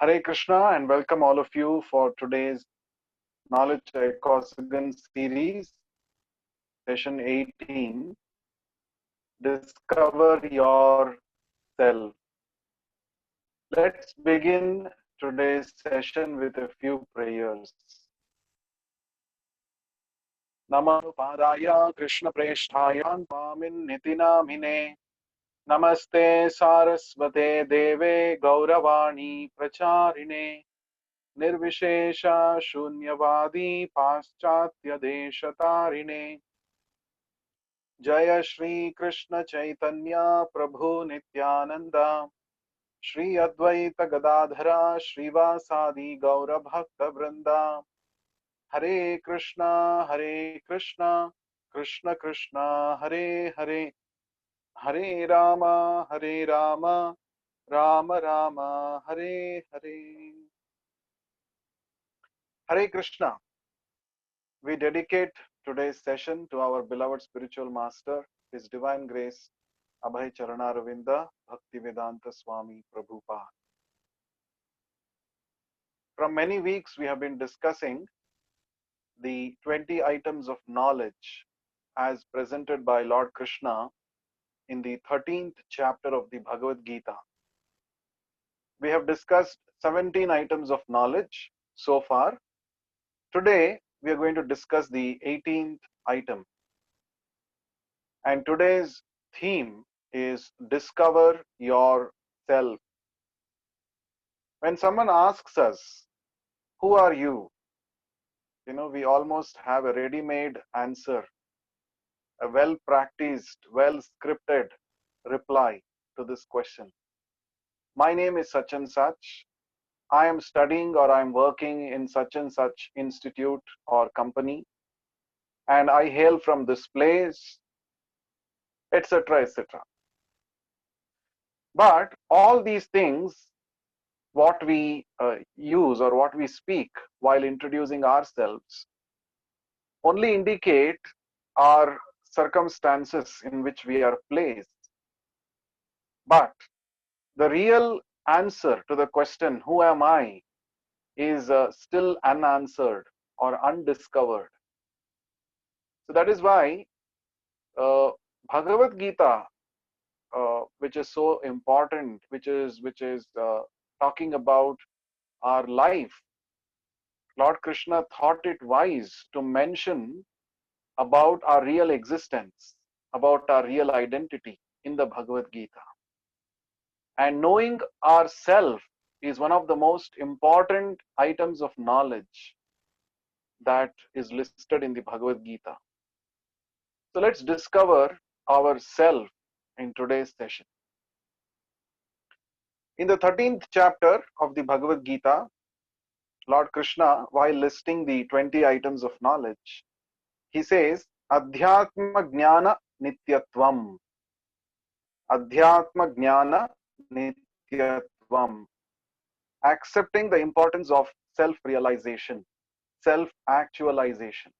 Hare Krishna and welcome all of you for today's Knowledge Ecosystem series, session 18, Discover Yourself. Let's begin today's session with a few prayers. Namo Padaya Krishna Preshthaya Pamin Nitinamine Namaste Sarasvate Deve Gauravani Pracharine Nirvishesha Shunyavadi Paschatya Deshatarine Jaya Shri Krishna Chaitanya Prabhu Nityananda Shri Advaita Gadadhara Srivasadi Gaura Bhakta Vrinda Hare Krishna Krishna Krishna Hare Hare Hare Rama Rama Rama Hare Hare. Hare Krishna. We dedicate today's session to our beloved spiritual master, His Divine Grace, Abhay Charana Bhaktivedanta Swami Prabhupada. From many weeks, we have been discussing the 20 items of knowledge as presented by Lord Krishna in the 13th chapter of the Bhagavad Gita. We have discussed 17 items of knowledge so far. Today, we are going to discuss the 18th item. And today's theme is Discover Yourself. When someone asks us, who are you? We almost have a ready-made answer, a well-practiced, well-scripted reply to this question. My name is such and such. I am studying or I am working in such and such institute or company, and I hail from this place, etc., etc. But all these things, what we use or what we speak while introducing ourselves, only indicate our circumstances in which we are placed. But the real answer to the question, who am I, is still unanswered or undiscovered. So that is why Bhagavad Gita, which is so important, which is talking about our life, Lord Krishna thought it wise to mention about our real existence, about our real identity in the Bhagavad Gita. And knowing ourself is one of the most important items of knowledge that is listed in the Bhagavad Gita. So let's discover ourself in today's session. In the 13th chapter of the Bhagavad Gita, Lord Krishna, while listing the 20 items of knowledge, he says, Adhyatma Jnana Nityatvam. Adhyatma Jnana Nityatvam. Accepting the importance of self-realization, self-actualization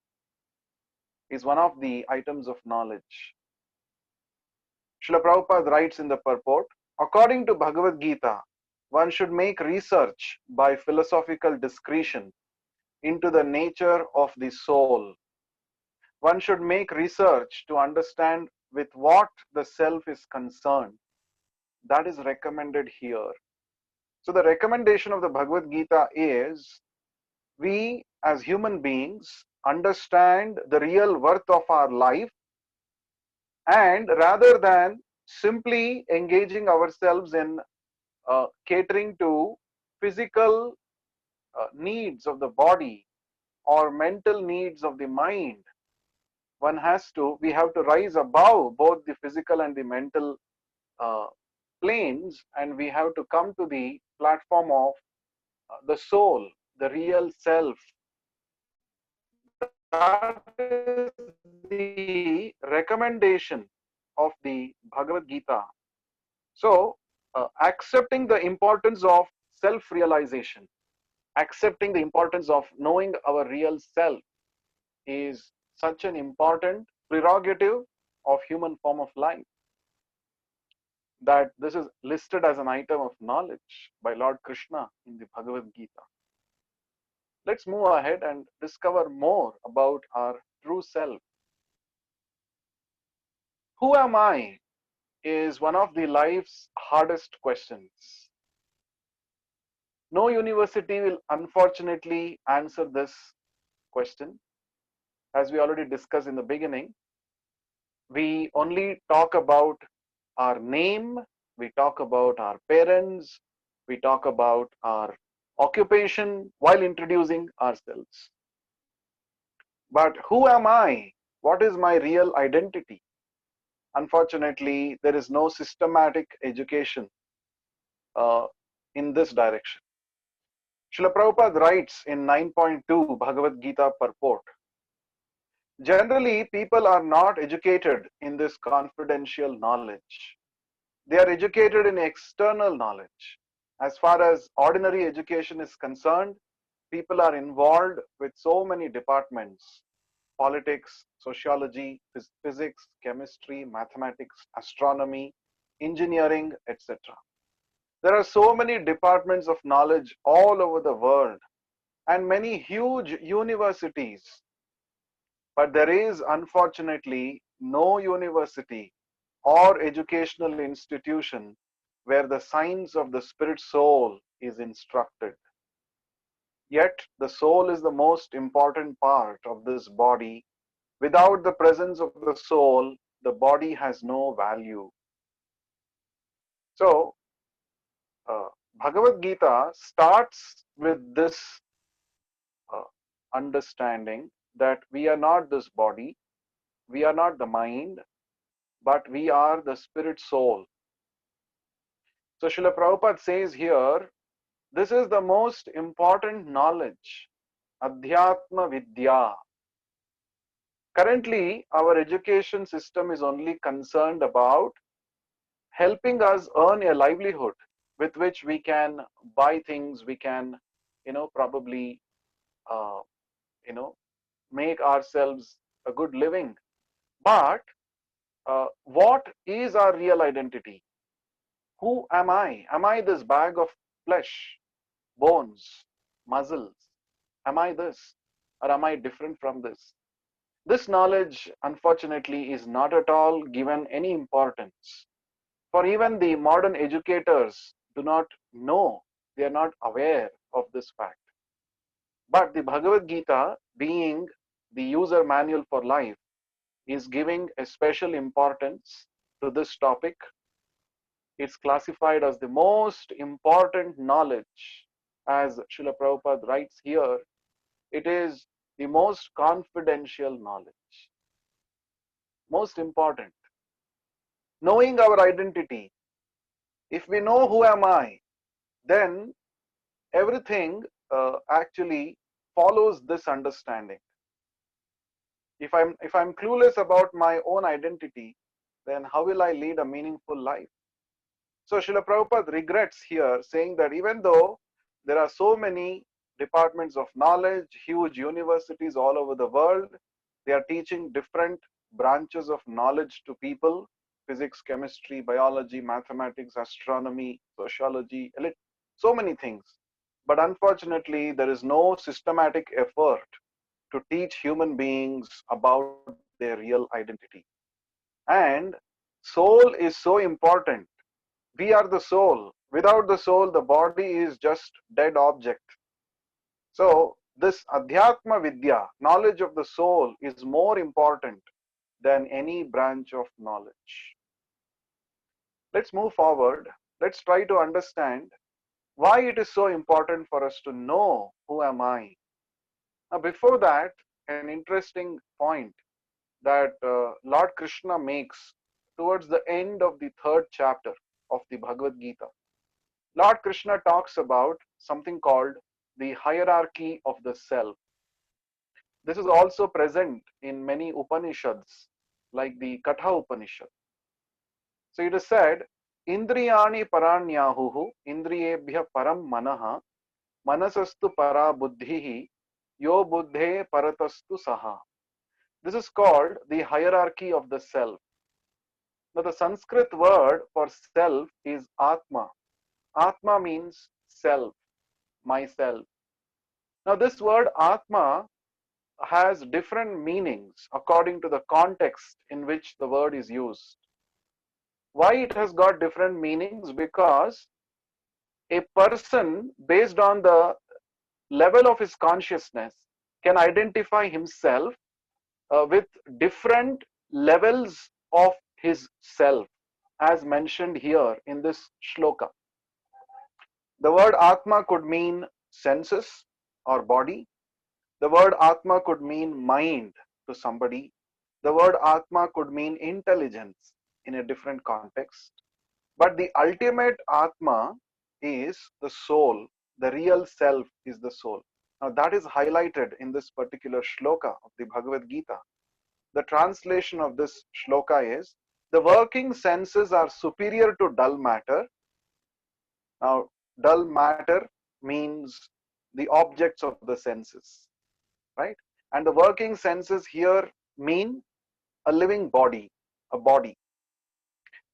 is one of the items of knowledge. Srila Prabhupada writes in the purport, according to Bhagavad Gita, one should make research by philosophical discretion into the nature of the soul. One should make research to understand with what the self is concerned. That is recommended here. So the recommendation of the Bhagavad Gita is, we as human beings understand the real worth of our life, and rather than simply engaging ourselves in catering to physical needs of the body or mental needs of the mind, we have to rise above both the physical and the mental planes, and we have to come to the platform of the soul, the real self. That is the recommendation of the Bhagavad Gita. So, accepting the importance of self-realization, accepting the importance of knowing our real self is such an important prerogative of human form of life. that this is listed as an item of knowledge by Lord Krishna in the Bhagavad Gita. Let's move ahead and discover more about our true self. Who am I is one of the life's hardest questions. No university will unfortunately answer this question. As we already discussed in the beginning, we only talk about our name, we talk about our parents, we talk about our occupation while introducing ourselves. But who am I? What is my real identity? Unfortunately, there is no systematic education uh, in this direction. Srila Prabhupada writes in 9.2 Bhagavad Gita purport, generally people are not educated in this confidential knowledge. They are educated in external knowledge. As far as ordinary education is concerned, people are involved with so many departments: politics, sociology, physics, chemistry, mathematics, astronomy, engineering, etc. There are so many departments of knowledge all over the world and many huge universities. But there is unfortunately no university or educational institution where the science of the spirit soul is instructed. Yet the soul is the most important part of this body. Without the presence of the soul, the body has no value. So, uh, Bhagavad Gita starts with this uh, understanding that we are not this body, we are not the mind, but we are the spirit soul. So Srila Prabhupada says here, this is the most important knowledge, Adhyatma Vidya. Currently, our education system is only concerned about helping us earn a livelihood with which we can buy things, we can, probably, uh, you know, make ourselves a good living. But what is our real identity? Who am I? Am I this bag of flesh, bones, muscles? Am I this? Or am I different from this? This knowledge, unfortunately, is not at all given any importance. For even the modern educators do not know, they are not aware of this fact. But the Bhagavad Gita, being the user manual for life, is giving a special importance to this topic. It's classified as the most important knowledge. As Srila Prabhupada writes here, it is the most confidential knowledge, most important. Knowing our identity, if we know who am I, then everything actually follows this understanding. If I'm clueless about my own identity, then how will I lead a meaningful life? So Srila Prabhupada regrets here, saying that even though there are so many departments of knowledge, huge universities all over the world, they are teaching different branches of knowledge to people: physics, chemistry, biology, mathematics, astronomy, sociology, so many things. But unfortunately, there is no systematic effort to teach human beings about their real identity. And soul is so important. We are the soul. Without the soul, the body is just dead object. So this Adhyatma Vidya, knowledge of the soul, is more important than any branch of knowledge. Let's move forward. Let's try to understand why it is so important for us to know who am I. Now, before that, an interesting point that Lord Krishna makes towards the end of the third chapter of the Bhagavad Gita. Lord Krishna talks about something called the hierarchy of the self. This is also present in many Upanishads, like the Katha Upanishad. So it is said, Indriyani paranyahuhu, indriyebhya param manaha, manasastu para buddhihi, yo buddhe paratastu saha. This is called the hierarchy of the self. Now, the Sanskrit word for self is Atma. Atma means self, myself. Now, this word Atma has different meanings according to the context in which the word is used. Why it has got different meanings? Because a person, based on the level of his consciousness, can identify himself with different levels of his self, as mentioned here in this shloka. The word Atma could mean senses or body. The word Atma could mean mind to somebody. The word Atma could mean intelligence in a different context. But the ultimate Atma is the soul. The real self is the soul. Now, that is highlighted in this particular shloka of the Bhagavad Gita. The translation of this shloka is, the working senses are superior to dull matter. Now, dull matter means the objects of the senses, right? And the working senses here mean a living body, a body.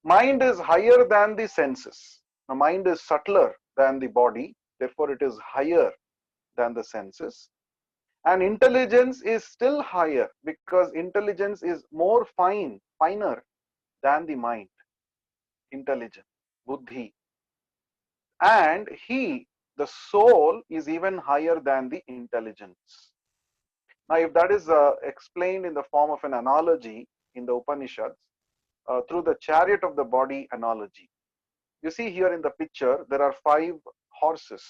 Mind is higher than the senses. Now, mind is subtler than the body, therefore it is higher than the senses. And intelligence is still higher because intelligence is more finer than the mind, intelligence, buddhi. And the soul, is even higher than the intelligence. Now, if that is explained in the form of an analogy in the Upanishads, through the chariot of the body analogy, you see here in the picture, there are 5 horses.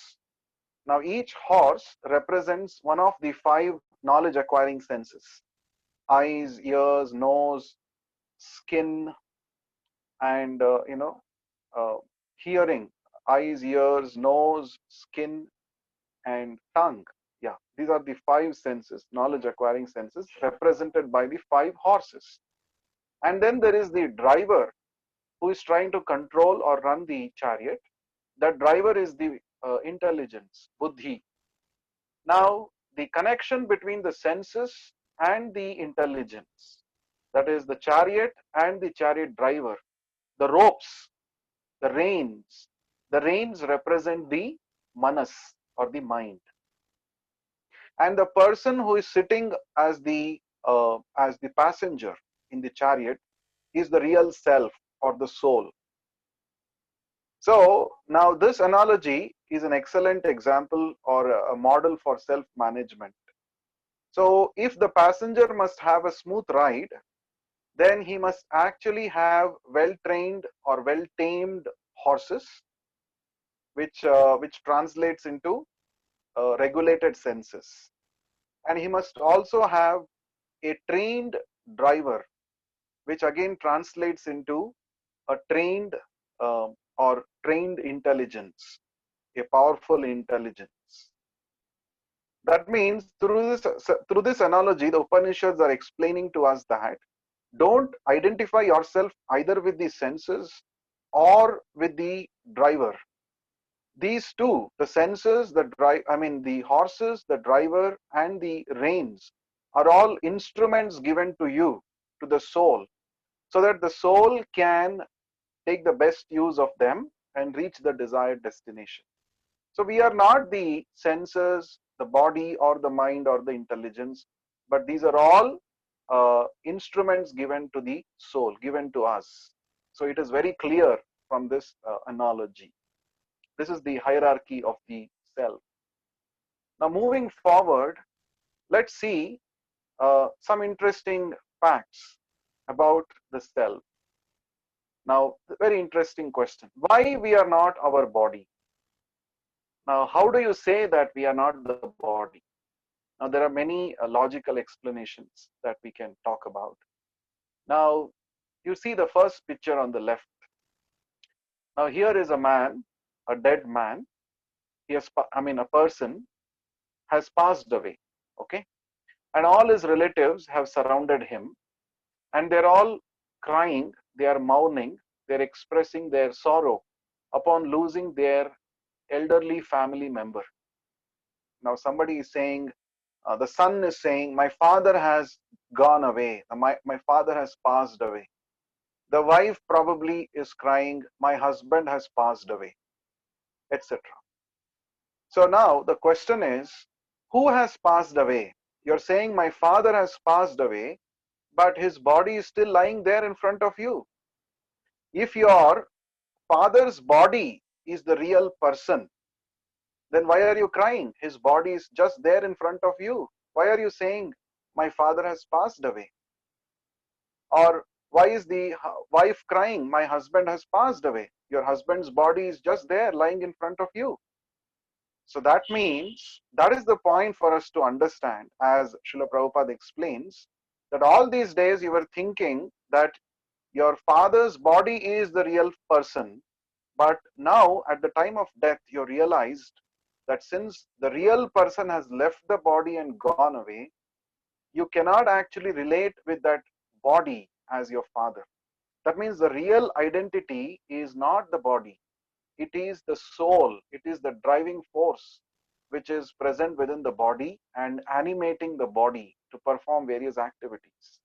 Now, each horse represents one of the 5 knowledge acquiring senses: eyes, ears, nose, skin, and hearing. Eyes, ears, nose, skin, and tongue. Yeah, these are the 5 senses, knowledge acquiring senses, represented by the 5 horses. And then there is the driver who is trying to control or run the chariot. That driver is the intelligence, buddhi. Now, the connection between the senses and the intelligence, that is the chariot and the chariot driver, the ropes, the reins represent the manas or the mind. And the person who is sitting as the passenger in the chariot is the real self or the soul. So now this analogy is an excellent example or a model for self-management. So if the passenger must have a smooth ride, then he must actually have well-trained or well-tamed horses, which translates into regulated senses. And he must also have a trained driver, which again translates into a trained or trained intelligence, a powerful intelligence. That means through this analogy, the Upanishads are explaining to us that don't identify yourself either with the senses or with the driver. These two, the senses, the horses, the driver, and the reins, are all instruments given to you, to the soul, so that the soul can take the best use of them and reach the desired destination. So we are not the senses, the body, or the mind, or the intelligence, but these are all instruments given to the soul, given to us. So it is very clear from this analogy. This is the hierarchy of the self. Now, moving forward, let's see some interesting facts about the self. Now, very interesting question. Why we are not our body? Now, how do you say that we are not the body? Now, there are many logical explanations that we can talk about. Now, you see the first picture on the left. Now, here is a man, a dead man. A person has passed away, okay? And all his relatives have surrounded him, and they're all crying, they are mourning, they're expressing their sorrow upon losing their elderly family member. Now, somebody is saying, the son is saying, my father has gone away, my father has passed away. The wife probably is crying, my husband has passed away, etc. So now the question is, who has passed away? You're saying my father has passed away, but his body is still lying there in front of you. If your father's body is the real person, then why are you crying? His body is just there in front of you. Why are you saying, my father has passed away? Or why is the wife crying, my husband has passed away? Your husband's body is just there lying in front of you. So that means that is the point for us to understand, as Srila Prabhupada explains, that all these days you were thinking that your father's body is the real person, but now at the time of death you realized that since the real person has left the body and gone away, you cannot actually relate with that body as your father. That means the real identity is not the body. It is the soul, it is the driving force which is present within the body and animating the body to perform various activities.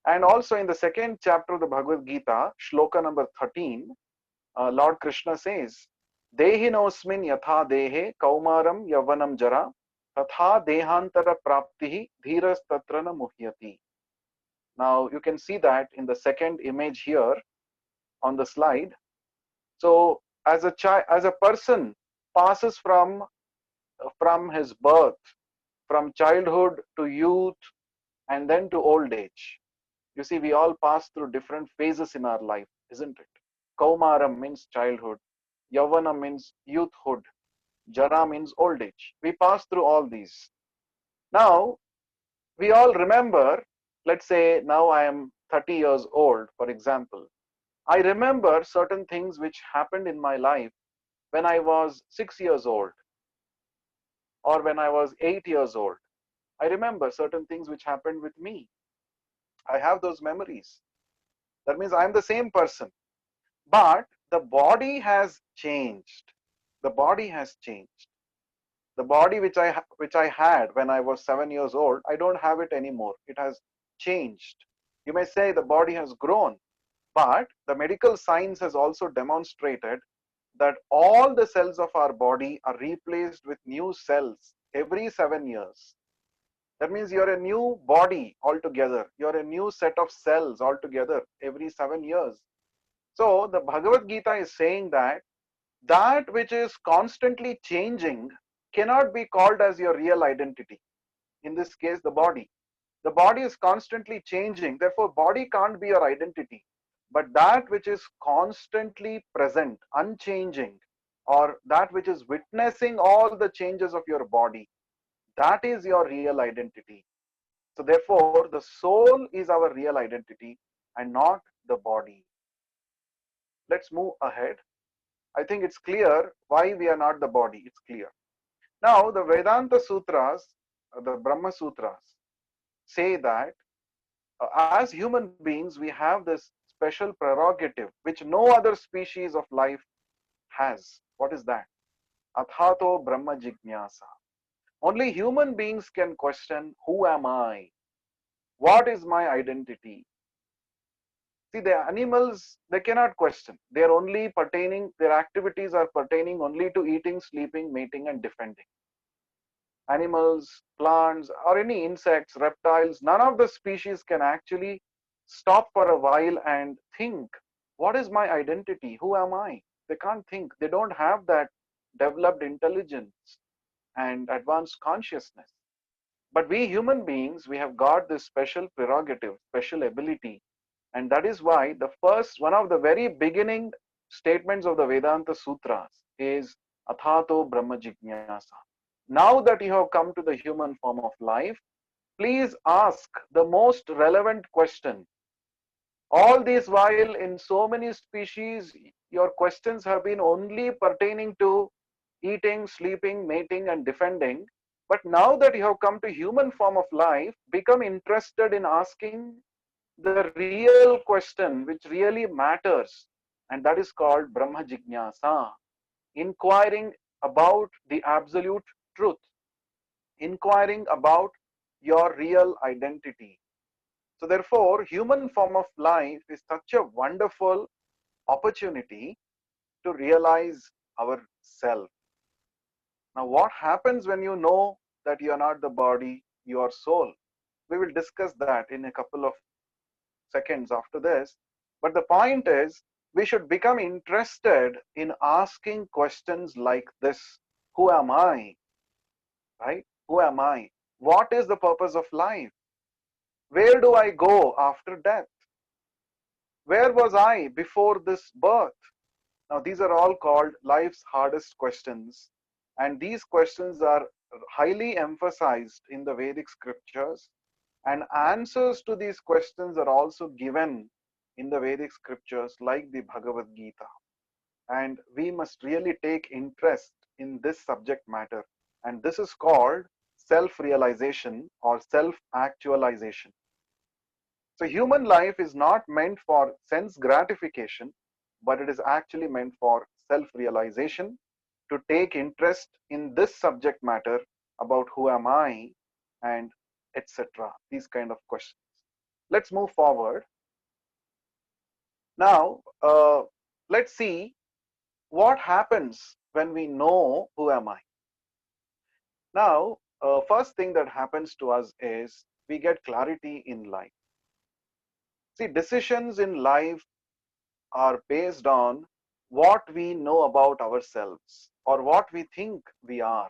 And also in the second chapter of the Bhagavad Gita, shloka number 13, Lord Krishna says, Dehinosmin yatha dehe kaumaram yavanam jara tatha dehantara praptihi dhiras tatrana muhyati. Now you can see that in the second image here on the slide. So as a person passes from his birth, from childhood to youth and then to old age. You see, we all pass through different phases in our life, isn't it? Kaumaram means childhood, Yavana means youthhood, Jara means old age. We pass through all these. Now, we all remember, let's say now I am 30 years old, for example. I remember certain things which happened in my life when I was 6 years old or when I was 8 years old. I remember certain things which happened with me. I have those memories. That means I'm the same person. But the body has changed. The body has changed. The body which I had when I was 7 years old, I don't have it anymore. It has changed. You may say the body has grown, but the medical science has also demonstrated that all the cells of our body are replaced with new cells every 7 years. That means you're a new body altogether. You're a new set of cells altogether every 7 years. So the Bhagavad Gita is saying that that which is constantly changing cannot be called as your real identity. In this case, the body. The body is constantly changing. Therefore, body can't be your identity. But that which is constantly present, unchanging, or that which is witnessing all the changes of your body, that is your real identity. So therefore, the soul is our real identity and not the body. Let's move ahead. I think it's clear why we are not the body. It's clear. Now, the Vedanta Sutras, the Brahma Sutras, say that as human beings, we have this special prerogative which no other species of life has. What is that? Athato Brahma Jignasa. Only human beings can question, who am I? What is my identity? See, the animals, they cannot question. They are only pertaining, their activities are pertaining only to eating, sleeping, mating, and defending. Animals, plants, or any insects, reptiles, none of the species can actually stop for a while and think, what is my identity? Who am I? They can't think. They don't have that developed intelligence and advanced consciousness. But we human beings, we have got this special prerogative, special ability. And that is why the first, one of the very beginning statements of the Vedanta Sutras is Athato Brahma Jignasa. Now that you have come to the human form of life, please ask the most relevant question. All this while, in so many species, your questions have been only pertaining to eating, sleeping, mating, and defending. But now that you have come to human form of life, become interested in asking the real question which really matters, and that is called Brahma Jignasa, inquiring about the absolute truth, inquiring about your real identity. So therefore, human form of life is such a wonderful opportunity to realize our self. Now, what happens when you know that you are not the body, you are soul? We will discuss that in a couple of seconds after this. But the point is, we should become interested in asking questions like this: who am I? Right? Who am I? What is the purpose of life? Where do I go after death? Where was I before this birth? Now, these are all called life's hardest questions. And these questions are highly emphasized in the Vedic scriptures. And answers to these questions are also given in the Vedic scriptures, like the Bhagavad Gita. And we must really take interest in this subject matter. And this is called self realization or self actualization. So, human life is not meant for sense gratification, but it is actually meant for self realization, to take interest in this subject matter about who am I and etc. These kind of questions. Let's move forward. Now, let's see what happens when we know who am I. Now, first thing that happens to us is we get clarity in life. See, decisions in life are based on what we know about ourselves or what we think we are.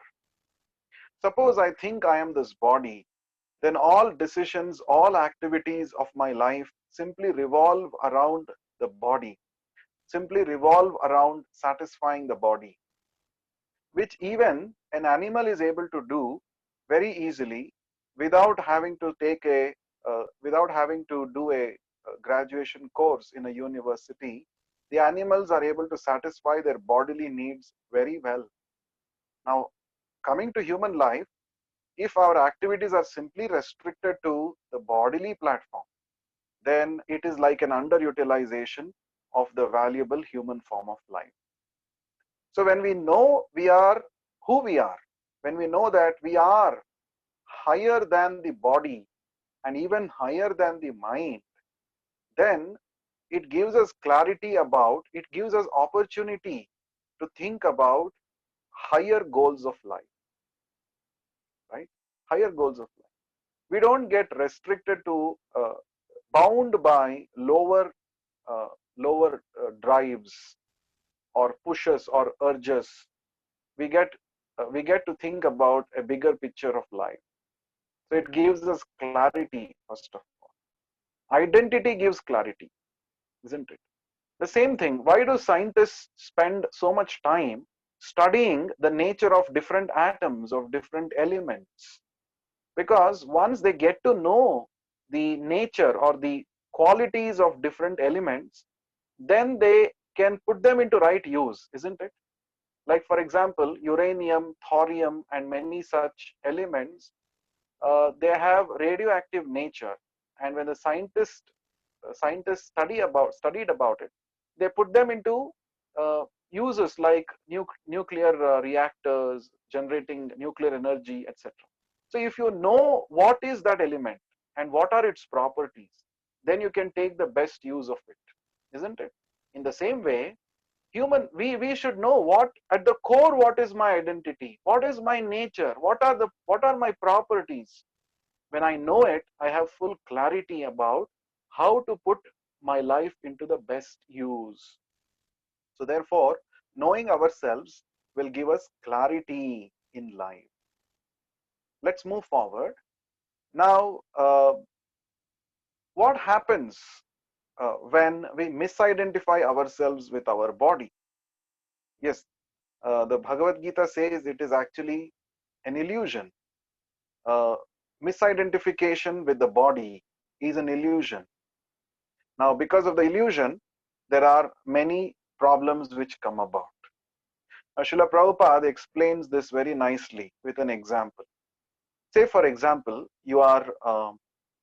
Suppose I think I am this body, then all decisions, all activities of my life simply revolve around the body, simply revolve around satisfying the body, which even an animal is able to do very easily without having to take without having to do a graduation course in a university. The animals are able to satisfy their bodily needs very well. Now, coming to human life, if our activities are simply restricted to the bodily platform, then it is like an underutilization of the valuable human form of life. So when we know we are who we are, when we know that we are higher than the body and even higher than the mind, then it gives us clarity about, it gives us opportunity to think about higher goals of life, right? Higher goals of life. We don't get restricted to, bound by uh, lower drives or pushes or urges. We get to think about a bigger picture of life. So it gives us clarity, first of all. Identity gives clarity, isn't it? The same thing, why do scientists spend so much time studying the nature of different atoms, of different elements? Because once they get to know the nature or the qualities of different elements, then they can put them into right use, isn't it? Like, for example, uranium, thorium, and many such elements, they have radioactive nature. And when the scientists studied about it, they put them into uses like nuclear reactors, generating nuclear energy, etc. So if you know what is that element and what are its properties, then you can take the best use of it, isn't it? In the same way, we should know what at the core, what is my identity, what is my nature, what are my properties. When I know it, I have full clarity about how to put my life into the best use. So therefore, knowing ourselves will give us clarity in life. Let's move forward. Now, what happens when we misidentify ourselves with our body? Yes, the Bhagavad Gita says it is actually an illusion. Uh, Misidentification with the body is an illusion. Now, because of the illusion, there are many problems which come about. Srila Prabhupada explains this very nicely with an example. Say, for example, you are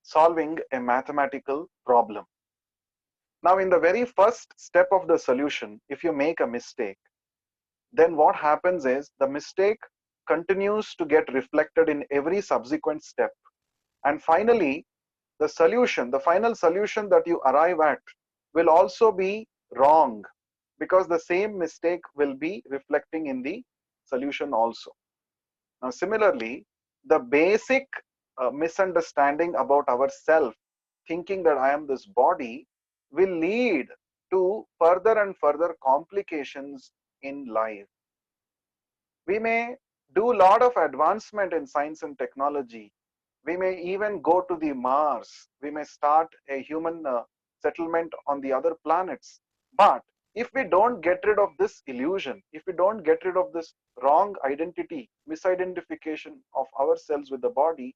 solving a mathematical problem. Now, in the very first step of the solution, if you make a mistake, then what happens is the mistake continues to get reflected in every subsequent step. And finally, the solution, the final solution that you arrive at will also be wrong, because the same mistake will be reflecting in the solution also. Now, similarly, the basic misunderstanding about ourself, thinking that I am this body, will lead to further and further complications in life. We may do a lot of advancement in science and technology. We may even go to the Mars. We may start a human settlement on the other planets. But if we don't get rid of this illusion, if we don't get rid of this wrong identity, misidentification of ourselves with the body,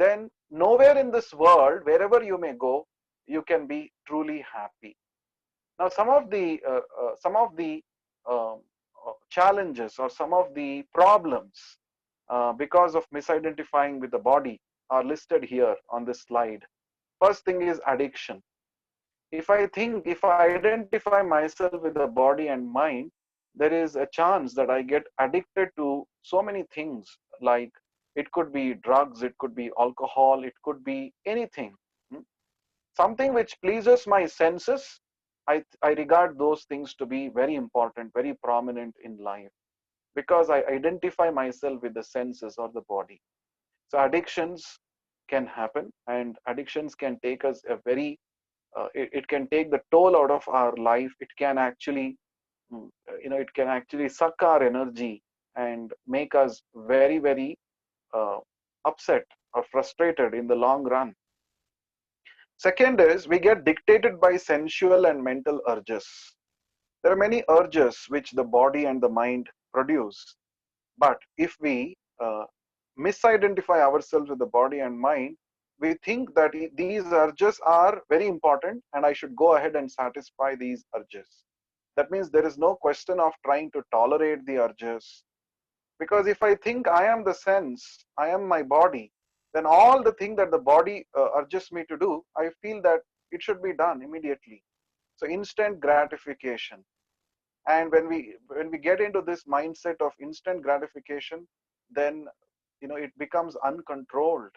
then nowhere in this world, wherever you may go, you can be truly happy. Now, some of the challenges or some of the problems because of misidentifying with the body are listed here on this slide. First thing is addiction. If I identify myself with the body and mind, there is a chance that I get addicted to so many things, like it could be drugs, it could be alcohol, it could be anything. Hmm? Something which pleases my senses, I regard those things to be very important, very prominent in life, because I identify myself with the senses or the body. So addictions can happen, and addictions can take us a very, it can take the toll out of our life. It can actually, it can actually suck our energy and make us very, very uh, upset or frustrated in the long run. Second is we get dictated by sensual and mental urges. There are many urges which the body and the mind produce. But if we misidentify ourselves with the body and mind, we think that these urges are very important and I should go ahead and satisfy these urges. That means there is no question of trying to tolerate the urges. Because if I think I am the sense, I am my body, then all the thing that the body urges me to do, I feel that it should be done immediately. So instant gratification. And when we get into this mindset of instant gratification, then it becomes uncontrolled.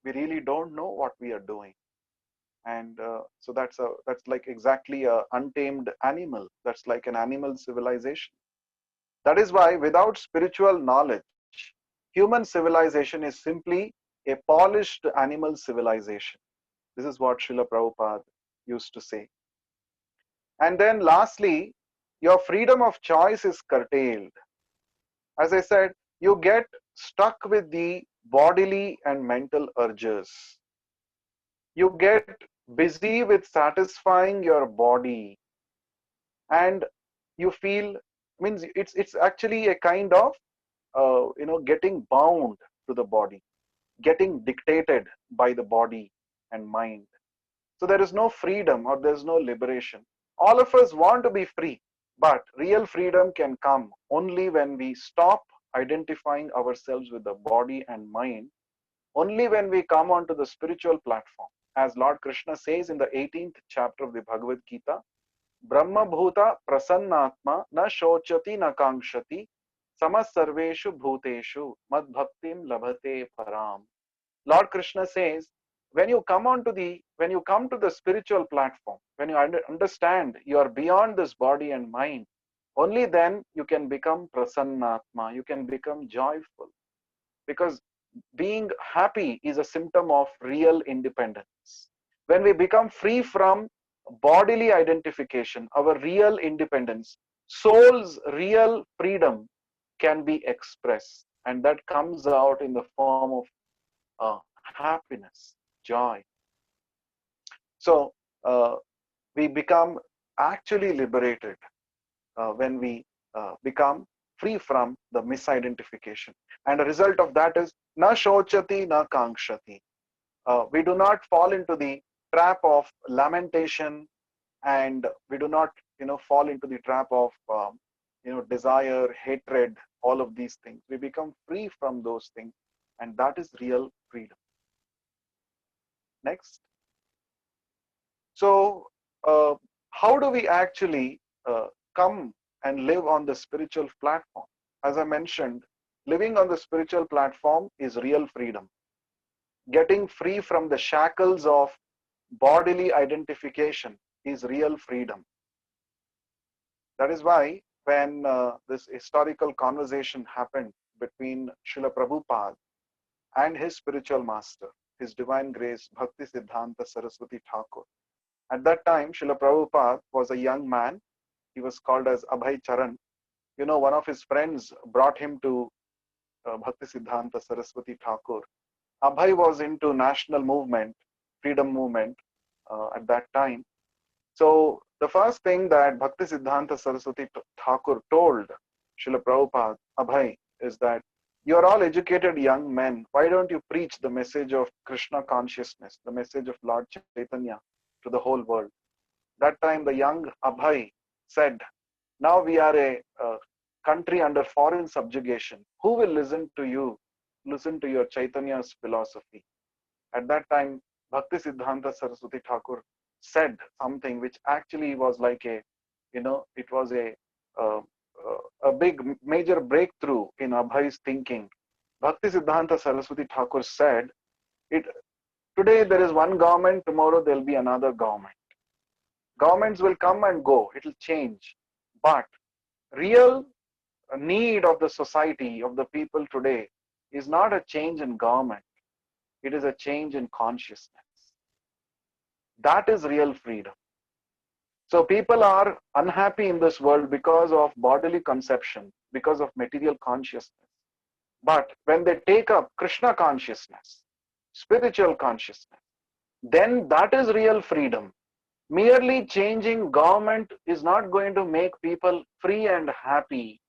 We really don't know what we are doing. And so that's like exactly a untamed animal. That's like an animal civilization. That is why without spiritual knowledge, human civilization is simply a polished animal civilization. This is what Srila Prabhupada used to say. And then lastly, your freedom of choice is curtailed. As I said, you get stuck with the bodily and mental urges. You get busy with satisfying your body, and you feel, means it's actually a kind of getting bound to the body, getting dictated by the body and mind. So there is no freedom or there's no liberation. All of us want to be free, but real freedom can come only when we stop identifying ourselves with the body and mind, only when we come onto the spiritual platform. As Lord Krishna says in the 18th chapter of the Bhagavad Gita, Brahma Bhuta Prasannatma na shochati na kankshati samasarveshu bhuteshu madbhaktim labhate param. Lord Krishna says, when you come to the spiritual platform, when you understand you are beyond this body and mind, only then you can become prasannatma, you can become joyful. Because being happy is a symptom of real independence. When we become free from bodily identification, our real independence, soul's real freedom can be expressed. And that comes out in the form of happiness, joy. So we become actually liberated when we become free from the misidentification. And the result of that is na shochati na kankshati. We do not fall into the trap of lamentation, and we do not fall into the trap of desire, hatred, all of these things. We become free from those things, and that is real freedom. Next. So how do we actually come and live on the spiritual platform? As I mentioned, living on the spiritual platform is real freedom. Getting free from the shackles of bodily identification is real freedom. That is why when this historical conversation happened between Srila Prabhupada and his spiritual master, His Divine Grace Bhakti Siddhanta Saraswati Thakur. At that time, Srila Prabhupada was a young man. He was called as Abhay Charan. One of his friends brought him to Bhakti Siddhanta Saraswati Thakur. Abhay was into national movement, freedom movement at that time. So the first thing that Bhakti Siddhanta Saraswati Thakur told Srila Prabhupada, Abhay, is that you are all educated young men. Why don't you preach the message of Krishna consciousness, the message of Lord Chaitanya to the whole world? That time the young Abhay said, now we are a country under foreign subjugation. Who will listen to you, listen to your Chaitanya's philosophy? At that time, Bhakti Siddhanta Saraswati Thakur said something which actually was like it was a big major breakthrough in Abhay's thinking. Bhakti Siddhanta Saraswati Thakur said, today there is one government, tomorrow there will be another government. Governments will come and go, it will change. But real need of the society, of the people today, is not a change in government. It is a change in consciousness. That is real freedom. So people are unhappy in this world because of bodily conception, because of material consciousness. But when they take up Krishna consciousness, spiritual consciousness, then that is real freedom. Merely changing government is not going to make people free and happy.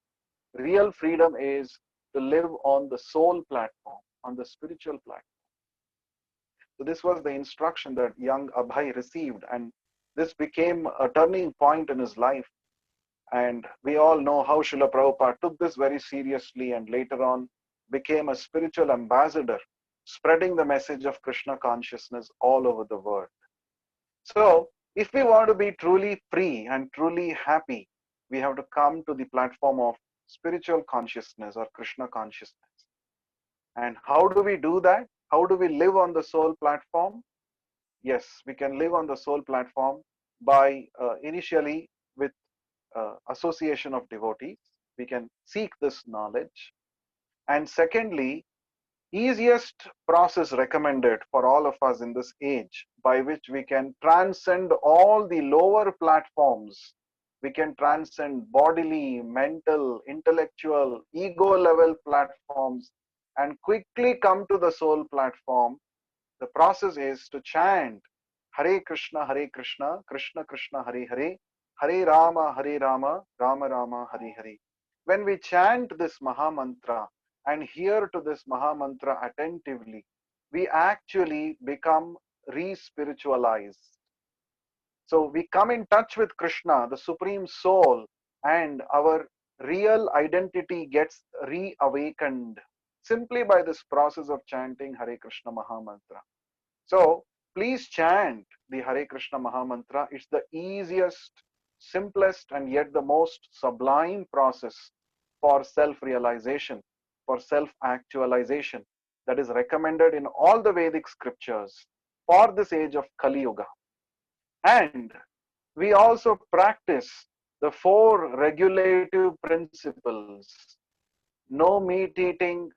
Real freedom is to live on the soul platform, on the spiritual platform. So this was the instruction that young Abhay received, and this became a turning point in his life. And we all know how Srila Prabhupada took this very seriously and later on became a spiritual ambassador, spreading the message of Krishna consciousness all over the world. So if we want to be truly free and truly happy, we have to come to the platform of spiritual consciousness or Krishna consciousness. And how do we do that? How do we live on the soul platform? Yes, we can live on the soul platform by initially with association of devotees. We can seek this knowledge. And secondly, easiest process recommended for all of us in this age by which we can transcend all the lower platforms. We can transcend bodily, mental, intellectual, ego level platforms and quickly come to the soul platform. The process is to chant Hare Krishna, Krishna Krishna, Hare Hare, Hare Rama, Rama Rama, Hare Hare. When we chant this Maha Mantra and hear to this Maha Mantra attentively, we actually become re-spiritualized. So we come in touch with Krishna, the Supreme Soul, and our real identity gets reawakened simply by this process of chanting Hare Krishna Maha Mantra. So please chant the Hare Krishna Maha Mantra. It's the easiest, simplest, and yet the most sublime process for self-realization, for self-actualization that is recommended in all the Vedic scriptures for this age of Kali Yuga. And we also practice the 4 regulative principles. No meat eating,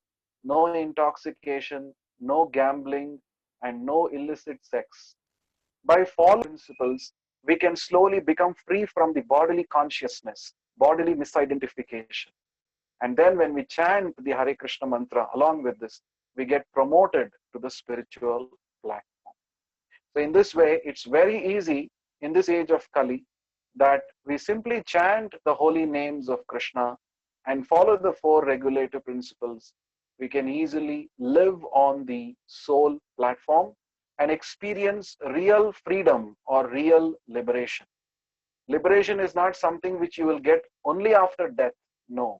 no intoxication, no gambling, and no illicit sex. By following principles, we can slowly become free from the bodily consciousness, bodily misidentification. And then when we chant the Hare Krishna mantra along with this, we get promoted to the spiritual platform. So in this way, it's very easy in this age of Kali that we simply chant the holy names of Krishna and follow the 4 regulative principles. We can easily live on the soul platform and experience real freedom or real liberation. Liberation is not something which you will get only after death. No.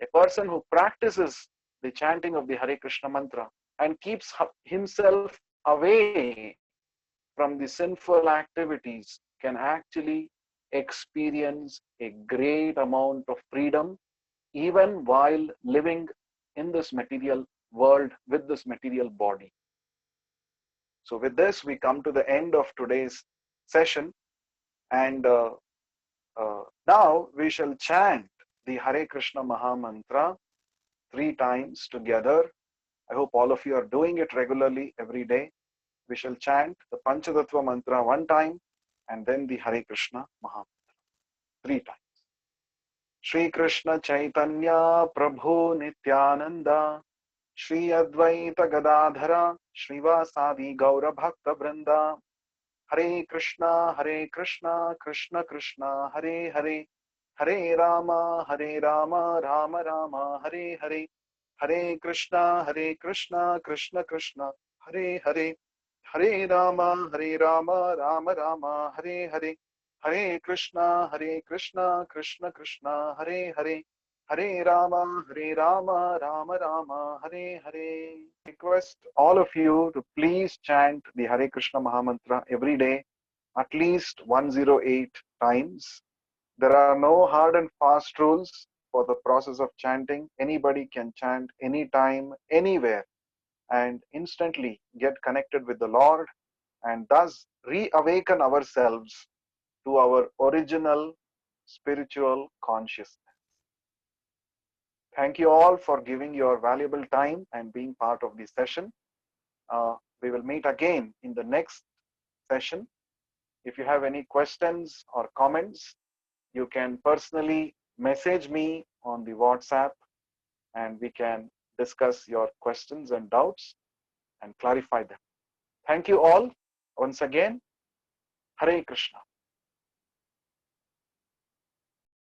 A person who practices the chanting of the Hare Krishna mantra and keeps himself away from the sinful activities can actually experience a great amount of freedom even while living in this material world with this material body. So with this, we come to the end of today's session, and now we shall chant the Hare Krishna Maha Mantra 3 times together. I hope all of you are doing it regularly every day. We shall chant the Panchatattva Mantra 1 time and then the Hare Krishna Maha Mantra 3 times. Shri Krishna Chaitanya Prabhu Nityananda Shri Advaita Gadadhara Srivasadi Gaura Bhakta Vrinda Hare Krishna, Krishna Krishna, Hare Hare, Hare Rama, Rama Rama, Hare Hare, Hare Krishna, Krishna Krishna, Hare Hare, Hare Rama, Rama Rama, Hare Hare, Hare Krishna, Krishna Krishna, Hare Hare, Hare Rama, Rama Rama, Hare Hare. Request all of you to please chant the Hare Krishna Mahamantra every day, at least 108 times. There are no hard and fast rules for the process of chanting. Anybody can chant anytime, anywhere, and instantly get connected with the Lord and thus reawaken ourselves to our original spiritual consciousness. Thank you all for giving your valuable time and being part of this session. We will meet again in the next session. If you have any questions or comments, you can personally message me on the WhatsApp and we can discuss your questions and doubts and clarify them. Thank you all once again. Hare Krishna.